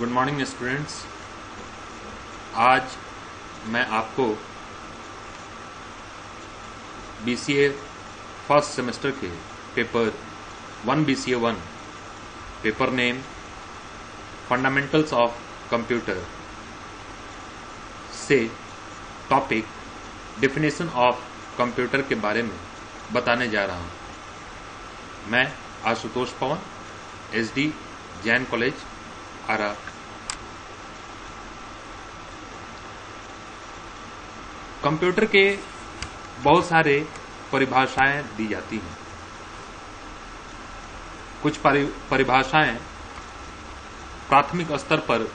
Good morning students. आज मैं आपको BCA फर्स्ट सेमेस्टर के paper 1 BCA 1 paper name fundamentals of computer से टॉपिक डेफिनेशन ऑफ कंप्यूटर के बारे में बताने जा रहा हूं। मैं आशुतोष पवन, SD जैन कॉलेज आरा। कंप्यूटर के बहुत सारे परिभाषाएं दी जाती हैं। कुछ परिभाषाएं प्राथमिक स्तर पर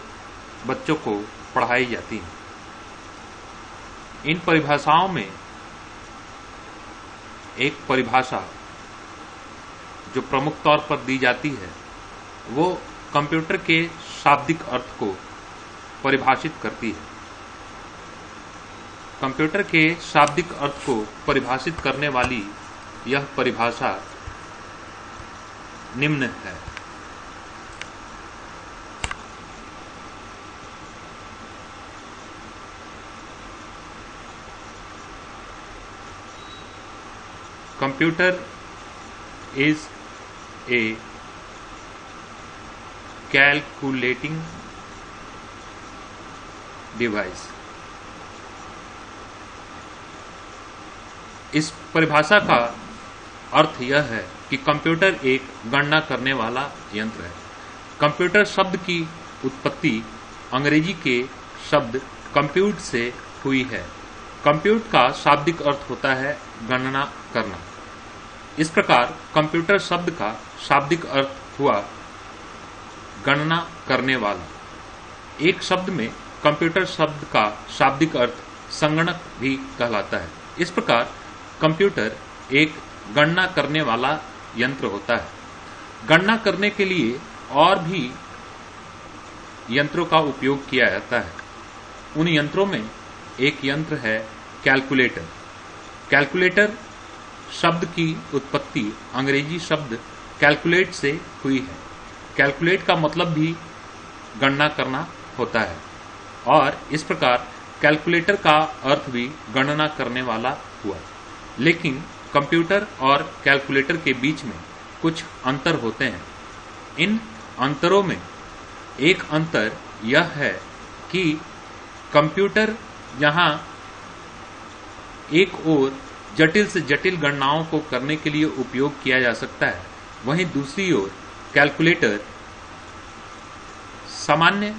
बच्चों को पढ़ाई जाती हैं। इन परिभाषाओं में एक परिभाषा जो प्रमुख तौर पर दी जाती है वो कंप्यूटर के शाब्दिक अर्थ को परिभाषित करती है। कंप्यूटर के शाब्दिक अर्थ को परिभाषित करने वाली यह परिभाषा निम्न है। Computer is a calculating device। इस परिभाषा का अर्थ यह है कि कंप्यूटर एक गणना करने वाला यंत्र है। कंप्यूटर शब्द की उत्पत्ति अंग्रेजी के शब्द कंप्यूट से हुई है। कंप्यूट का शाब्दिक अर्थ होता है गणना करना। इस प्रकार कंप्यूटर शब्द का शाब्दिक अर्थ हुआ गणना करने वाला। एक शब्द में कंप्यूटर शब्द का शाब्दिक अर्थ संगणक भी कहलाता है। इस प्रकार कंप्यूटर एक गणना करने वाला यंत्र होता है। गणना करने के लिए और भी यंत्रों का उपयोग किया जाता है। उन यंत्रों में एक यंत्र है कैलकुलेटर। कैलकुलेटर शब्द की उत्पत्ति अंग्रेजी शब्द कैलकुलेट से हुई है। कैलकुलेट का मतलब भी गणना करना होता है और इस प्रकार कैलकुलेटर का अर्थ भी गणना करने वाला हुआ। लेकिन कंप्यूटर और कैलकुलेटर के बीच में कुछ अंतर होते हैं। इन अंतरों में एक अंतर यह है कि कंप्यूटर जहां एक ओर जटिल से जटिल गणनाओं को करने के लिए उपयोग किया जा सकता है, वहीं दूसरी ओर कैलकुलेटर सामान्य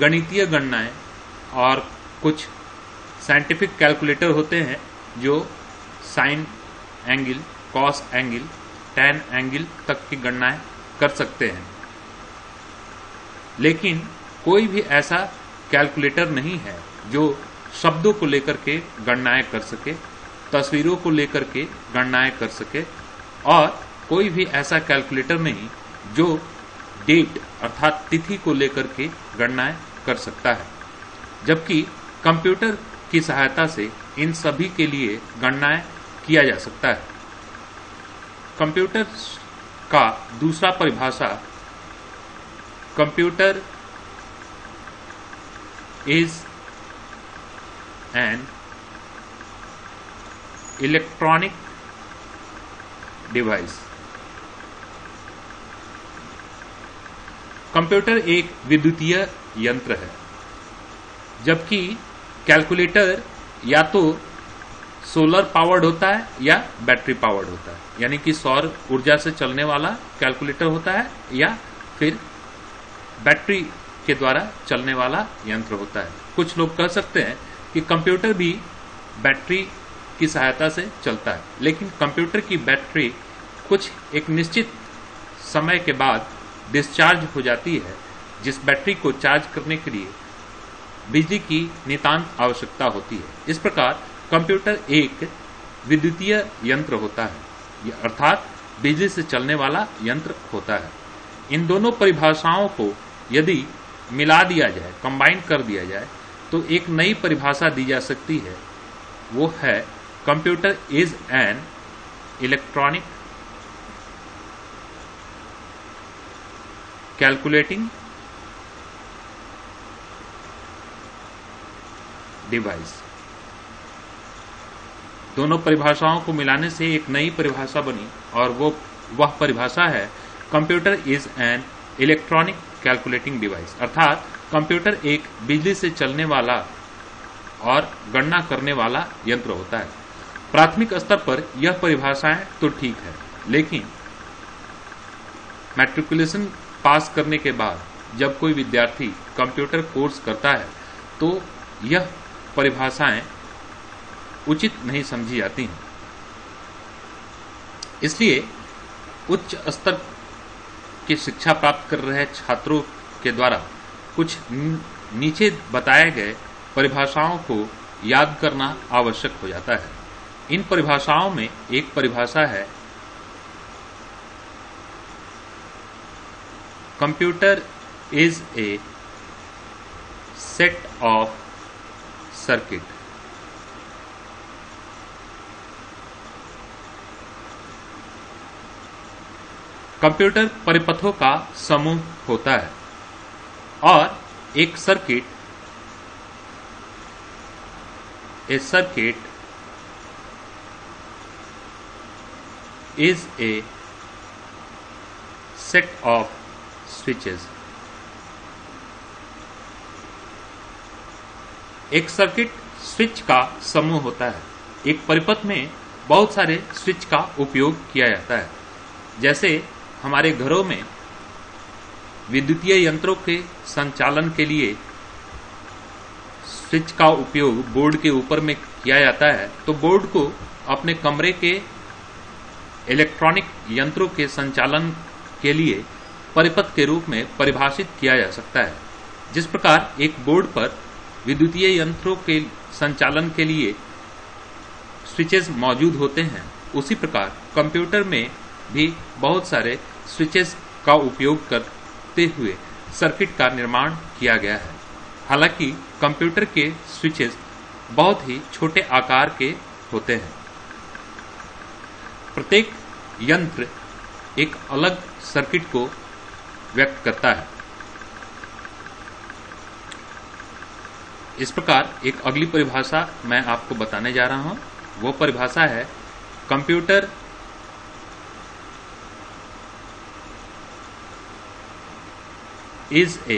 गणितीय गणनाएं और कुछ साइंटिफिक कैलकुलेटर होते हैं जो sign angle, cos angle, tan angle तक की गणनाएं कर सकते हैं। लेकिन कोई भी ऐसा कैलकुलेटर नहीं है जो शब्दों को लेकर के गणनाएं कर सके, तस्वीरों को लेकर के गणनाएं कर सके, और कोई भी ऐसा कैलकुलेटर नहीं जो डेट अर्थात तिथि को लेकर के गणनाएं कर सकता है। जबकि कंप्यूटर की सहायता से इन सभी के लिए गणनाएं किया जा सकता है। कंप्यूटर का दूसरा परिभाषा computer is an electronic device. Computer एक विद्युतीय यंत्र है, जबकि कैलकुलेटर या तो सोलर पावर्ड होता है या बैटरी पावर्ड होता है, यानी कि सौर ऊर्जा से चलने वाला कैलकुलेटर होता है या फिर बैटरी के द्वारा चलने वाला यंत्र होता है। कुछ लोग कह सकते हैं कि कंप्यूटर भी बैटरी की सहायता से चलता है, लेकिन कंप्यूटर की बैटरी कुछ एक निश्चित समय के बाद डिस्चार्ज हो जाती है, जिस बैटरी को चार्ज करने के लिए बिजली की नितांत आवश्यकता होती है। इस प्रकार कंप्यूटर एक विद्युतीय यंत्र होता है, अर्थात बिजली से चलने वाला यंत्र होता है। इन दोनों परिभाषाओं को यदि मिला दिया जाए, कंबाइन कर दिया जाए, तो एक नई परिभाषा दी जा सकती है। वो है computer is an electronic calculating device. दोनों परिभाषाओं को मिलाने से एक नई परिभाषा बनी और वह परिभाषा है computer is an electronic calculating device, अर्थात कंप्यूटर एक बिजली से चलने वाला और गणना करने वाला यंत्र होता है। प्राथमिक स्तर पर यह परिभाषाएं तो ठीक है, लेकिन मैट्रिकुलेशन पास करने के बाद जब कोई विद्यार्थी कंप्यूटर कोर्स करता है तो यह परिभाषाएं उचित नहीं समझी जाती हैं। इसलिए उच्च स्तर की शिक्षा प्राप्त कर रहे छात्रों के द्वारा कुछ नीचे बताए गए परिभाषाओं को याद करना आवश्यक हो जाता है। इन परिभाषाओं में एक परिभाषा है computer is a set of circuit. Computer परिपथों का समूह होता है और एक circuit is a set of switches। एक सर्किट स्विच का समूह होता है। एक परिपथ में बहुत सारे स्विच का उपयोग किया जाता है। जैसे हमारे घरों में विद्युतीय यंत्रों के संचालन के लिए स्विच का उपयोग बोर्ड के ऊपर में किया जाता है, तो बोर्ड को अपने कमरे के इलेक्ट्रॉनिक यंत्रों के संचालन के लिए परिपथ के रूप में परिभाषित किया जा सकता है। जिस प्रकार एक बोर्ड पर विद्युतीय यंत्रों के संचालन के लिए स्विचेस मौजूद होते हैं, उसी प्रकार कंप्यूटर में भी बहुत सारे स्विचेस का उपयोग करते हुए सर्किट का निर्माण किया गया है। हालांकि कंप्यूटर के स्विचेस बहुत ही छोटे आकार के होते हैं। प्रत्येक यंत्र एक अलग सर्किट को व्यक्त करता है। इस प्रकार एक अगली परिभाषा मैं आपको बताने जा रहा हूं। वो परिभाषा है computer is a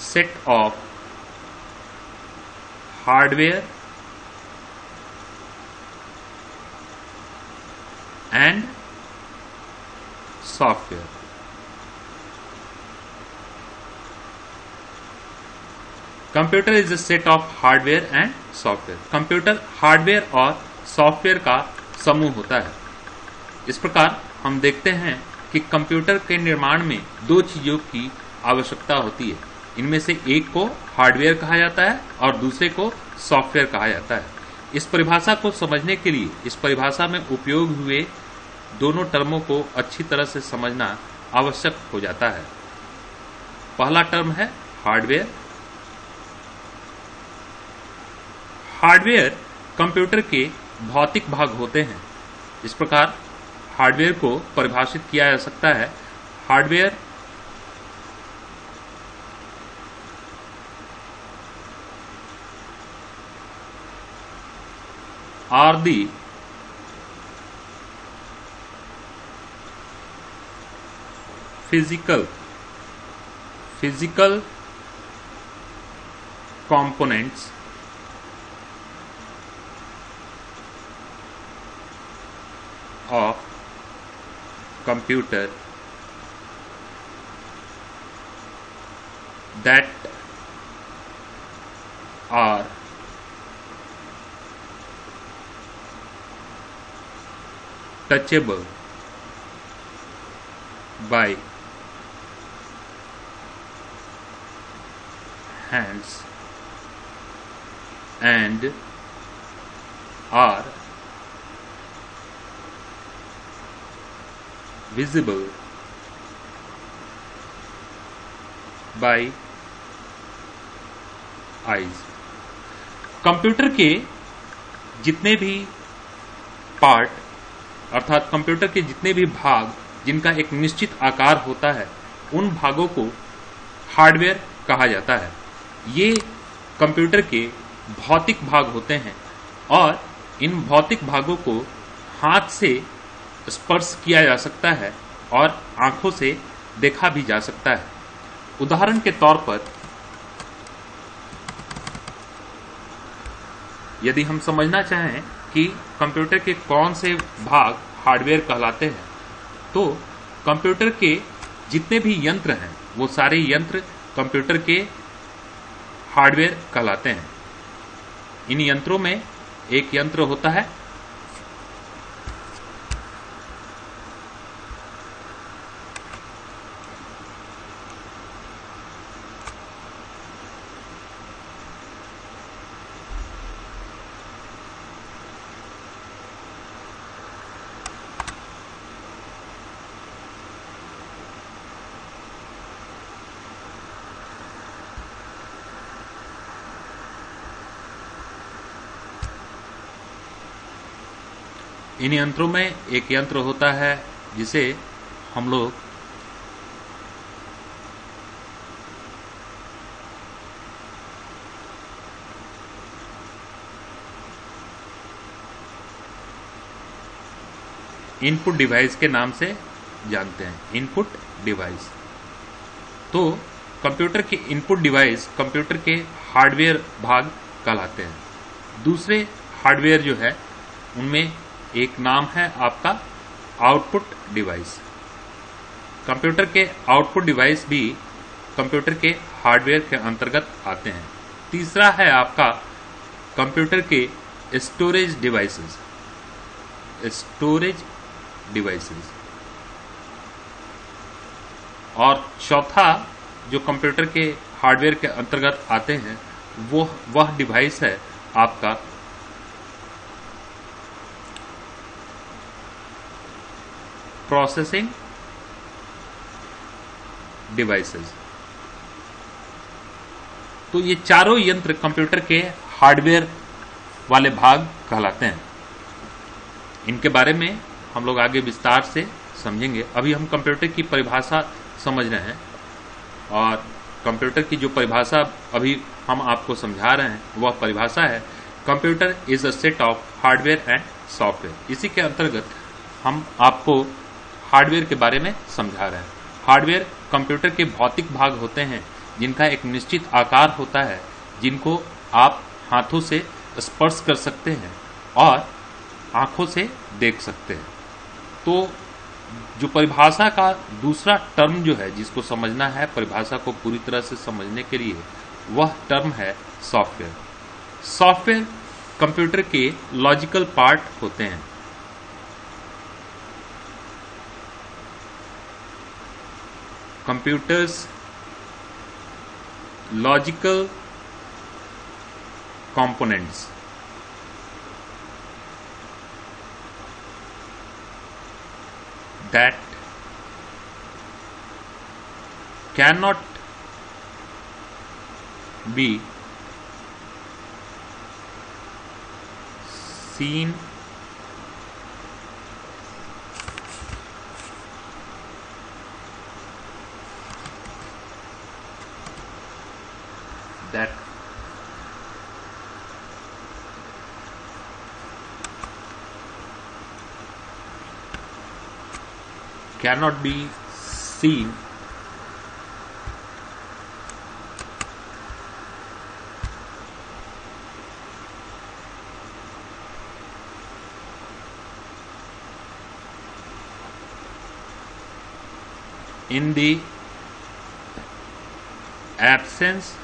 set of hardware and software। Computer is a set of hardware and software. Computer hardware और सॉफ्टवेयर का समूह होता है। इस प्रकार हम देखते हैं कि कंप्यूटर के निर्माण में दो चीजों की आवश्यकता होती है। इनमें से एक को हार्डवेयर कहा जाता है और दूसरे को सॉफ्टवेयर कहा जाता है। इस परिभाषा को समझने के लिए इस परिभाषा में उपयोग हुए दोनों टर्मों को अच्छी तरह से समझना आवश्यक हो जाता है। पहला टर्म है हार्डवेयर। हार्डवेयर कंप्यूटर के भौतिक भाग होते हैं। इस प्रकार हार्डवेयर को परिभाषित किया जा सकता है। Hardware are the physical components of computer that are touchable by hands and are visible by eyes। Computer के जितने भी पार्ट अर्थात कंप्यूटर के जितने भी भाग जिनका एक निश्चित आकार होता है, उन भागों को हार्डवेयर कहा जाता है। ये कंप्यूटर के भौतिक भाग होते हैं और इन भौतिक भागों को हाथ से स्पर्श किया जा सकता है और आंखों से देखा भी जा सकता है। उदाहरण के तौर पर यदि हम समझना चाहें कि कंप्यूटर के कौन से भाग हार्डवेयर कहलाते हैं, तो कंप्यूटर के जितने भी यंत्र हैं वो सारे यंत्र कंप्यूटर के हार्डवेयर कहलाते हैं। इन यंत्रों में एक यंत्र होता है इन यंत्रों में एक यंत्र होता है जिसे हम लोग इनपुट डिवाइस के नाम से जानते हैं, इनपुट डिवाइस। तो कंप्यूटर के इनपुट डिवाइस कंप्यूटर के हार्डवेयर भाग कहलाते हैं। दूसरे हार्डवेयर जो है उनमें एक नाम है आपका आउटपुट डिवाइस। कंप्यूटर के आउटपुट डिवाइस भी कंप्यूटर के हार्डवेयर के अंतर्गत आते हैं। तीसरा है आपका कंप्यूटर के स्टोरेज डिवाइसेस, और चौथा जो कंप्यूटर के हार्डवेयर के अंतर्गत आते हैं वह डिवाइस है आपका प्रोसेसिंग डिवाइसेस। तो ये चारों यंत्र कंप्यूटर के हार्डवेयर वाले भाग कहलाते हैं। इनके बारे में हम लोग आगे विस्तार से समझेंगे। अभी हम कंप्यूटर की परिभाषा समझ रहे हैं और कंप्यूटर की जो परिभाषा अभी हम आपको समझा रहे हैं वह परिभाषा है computer is a set of hardware and software. इसी के अंतर्गत हम आपको हार्डवेयर के बारे में समझा रहे हैं। हार्डवेयर कंप्यूटर के भौतिक भाग होते हैं जिनका एक निश्चित आकार होता है, जिनको आप हाथों से स्पर्श कर सकते हैं और आंखों से देख सकते हैं। तो जो परिभाषा का दूसरा टर्म जो है जिसको समझना है परिभाषा को पूरी तरह से समझने के लिए, वह टर्म है सॉफ्टवेयर। सॉफ्टवेयर कंप्यूटर के लॉजिकल पार्ट होते हैं। Computers logical components that cannot be seen that cannot be seen in the absence,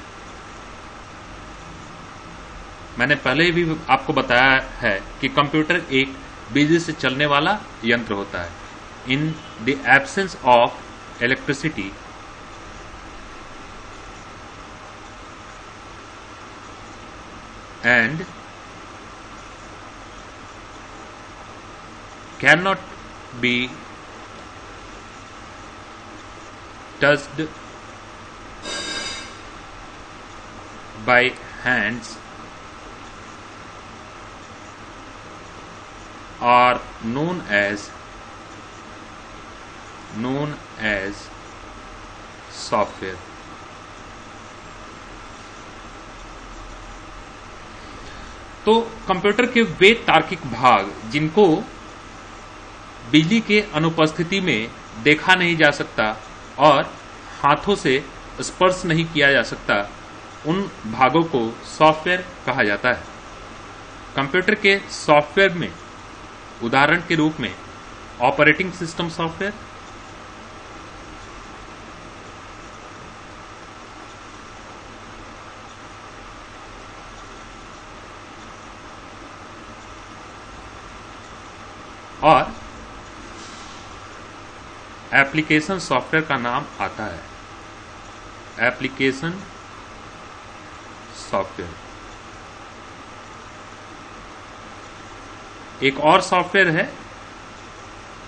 मैंने पहले भी आपको बताया है कि कंप्यूटर एक बिजली से चलने वाला यंत्र होता है। In the absence of electricity and can not be touched bye hands are known as software। तो कंप्यूटर के वे तार्किक भाग जिनको बिजली के अनुपस्थिति में देखा नहीं जा सकता और हाथों से स्पर्श नहीं किया जा सकता, उन भागों को सॉफ्टवेयर कहा जाता है। कंप्यूटर के सॉफ्टवेयर में उदाहरण के रूप में ऑपरेटिंग सिस्टम सॉफ्टवेयर, और एप्लीकेशन सॉफ्टवेयर का नाम आता है। एप्लीकेशन सॉफ्टवेयर एक और सॉफ्टवेयर है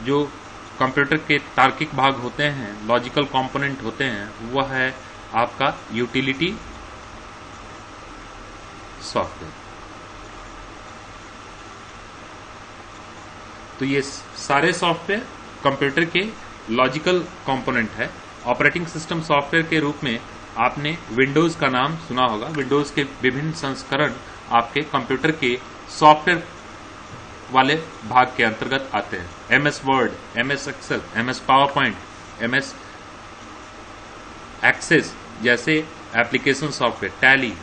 जो कंप्यूटर के तार्किक भाग होते हैं, लॉजिकल कंपोनेंट होते हैं, वह है आपका यूटिलिटी सॉफ्टवेयर। तो ये सारे सॉफ्टवेयर कंप्यूटर के लॉजिकल कंपोनेंट है। ऑपरेटिंग सिस्टम सॉफ्टवेयर के रूप में आपने विंडोज का नाम सुना होगा। विंडोज के विभिन्न संस्करण आपके कंप्यूटर के सॉफ्टवेयर वाले भाग के अंतर्गत आते हैं। MS Word, MS Excel, MS PowerPoint, MS Access जैसे application software, Tally,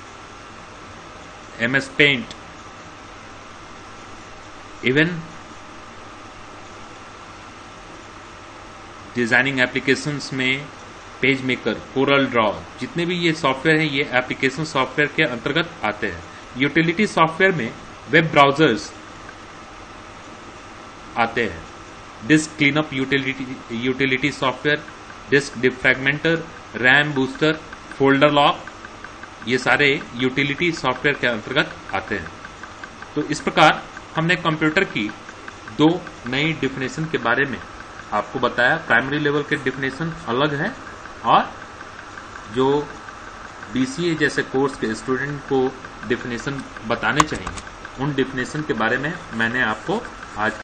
MS Paint, even designing applications में पेज मेकर, कोरल ड्रॉ, जितने भी ये सॉफ्टवेयर हैं ये एप्लीकेशन सॉफ्टवेयर के अंतर्गत आते हैं। यूटिलिटी सॉफ्टवेयर में वेब ब्राउजर्स आते हैं, disk cleanup utility software, disk defragmenter, RAM booster, folder lock, ये सारे यूटिलिटी सॉफ्टवेयर के अंतर्गत आते हैं। तो इस प्रकार हमने कंप्यूटर की दो नई डिफिनेशन के बारे में आपको बताया। प्राइमरी लेवल के डिफिनेशन अलग है और जो BCA जैसे कोर्स के स्टूडेंट को डिफिनेशन बताने चाहिए, उन डिफिनेशन के बारे में मैंने आपको आज